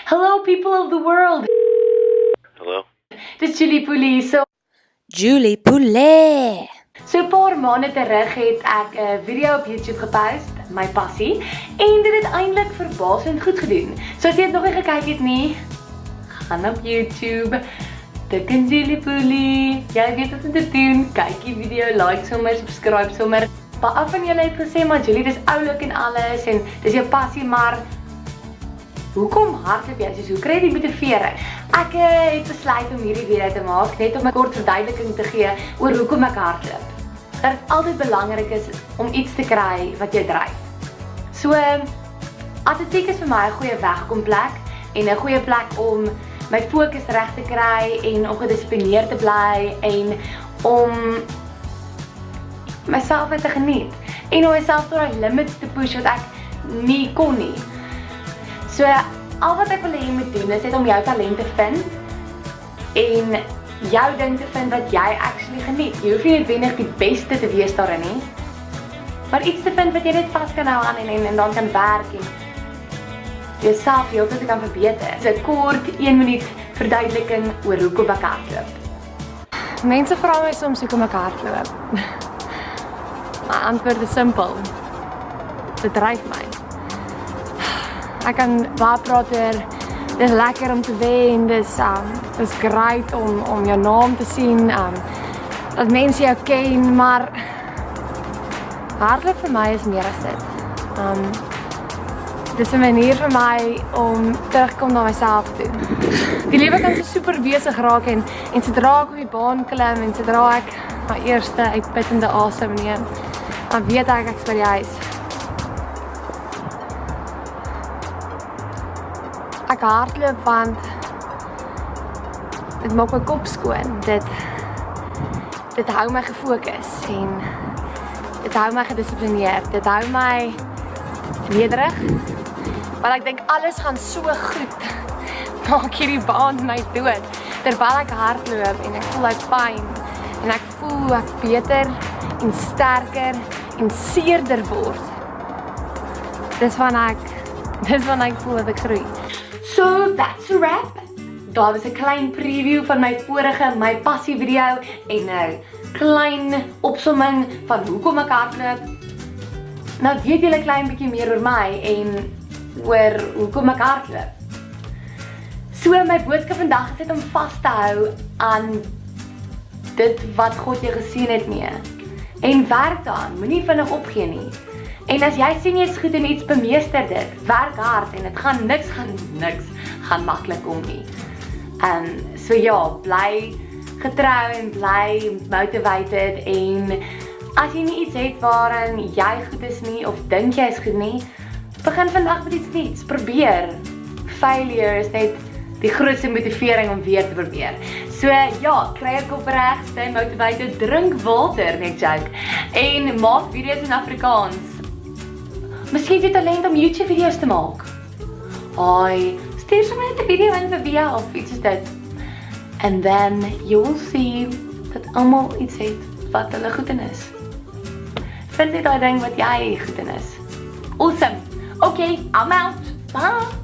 Hello, people of the world. Hello? Dis Julie Poulet. Julie Poulet. So 'n paar maande terug het ek 'n video op YouTube gepost, my passie, en dit het eintlik verbasend goed gedoen. So as jy dit nog nie gekyk het nie, gaan op YouTube, tik in Julie Poulet. Jy weet wat om te doen. Kyk die video, like sommer, subscribe sommer. Baie van julle het gesê, maar Julie, dis oulik en alles en dis jou passie, maar hoekom hardloop jy? Soos hoe kry jy die motivering? Ek het besluit om hierdie video te maak net om 'n kort verduideliking te gee oor hoekom ek hardloop. Dat dit altyd belangrik is om iets te kry wat jou dryf. So atletiek is vir my 'n goeie wegkomplek en 'n goeie plek om my fokus reg te kry en om gedissiplineerd te bly en om myself te geniet en om myself tot die limits te push wat ek nie kon nie. So al wat ek wil hê jy moet doen is net om jou talent te vind en jou ding te vind wat jy actually geniet. Jy hoef nie noodwendig die beste te wees daarin nie, maar iets te vind wat jy net vas kan hou aan en dan kan werk en jouself heeltyd kan verbeter. So 'n kort 1 minuut verduideliking oor hoekom ek hardloop. Mense vra my soms hoekom ek hardloop. My antwoord is simpel. Dit dryf my. Ek kan baie praat oor, dis lekker om te wen, dis great om jou naam te sien, dat mense jou ken, maar hardloop vir my is meer as dit. Dis 'n manier vir my om terugkom na myself toe. Die lewe kan so super besig raak en sodra ek op die baan klim en sodra ek my eerste uitputtende asem neem, dan weet ek's by die huis. Ek hardloop want dit maak my kop skoon. Dit hou my gefokus en dit hou my gedissiplineerd. Dit hou my nederig. Want ek dink alles gaan so goed. Maak hierdie baan my dood. Terwyl ek hardloop en ek voel uit pyn en ek voel ek beter en sterker en seerder word. Dis wanneer ek voel dat ek groei. So that's a wrap. Daar was 'n klein preview van my vorige my passie video en nou klein opsomming van hoekom ek hardloop. Nou weet julle 'n klein bietjie meer oor my en oor hoekom ek hardloop. So my boodskap vandag is om vas te hou aan dit wat God jou geseën het mee. En werk daaraan, moenie vinnig opgee nie. En as jy sien jy's goed in iets, bemeester dit. Werk hard en dit gaan niks gaan maklik kom nie. So ja, bly getrou en bly motivated en as jy nie iets het waarin jy goed is nie of dink jy is goed nie, begin vandag met iets nuuts. Probeer. Failure is net die grootste motivering om weer te probeer. So ja, kry jou kop reg, stay motivated, drink water, net joke. En maak video's in Afrikaans. Miskien het jy talent om YouTube video's te maak. Stuur sommer net 'n video in vir via of iets soos dit. And then you will see dat almal iets het wat hulle goed in is. Vind net daai ding wat jy goed in is. Awesome. Okay, I'm out. Bye.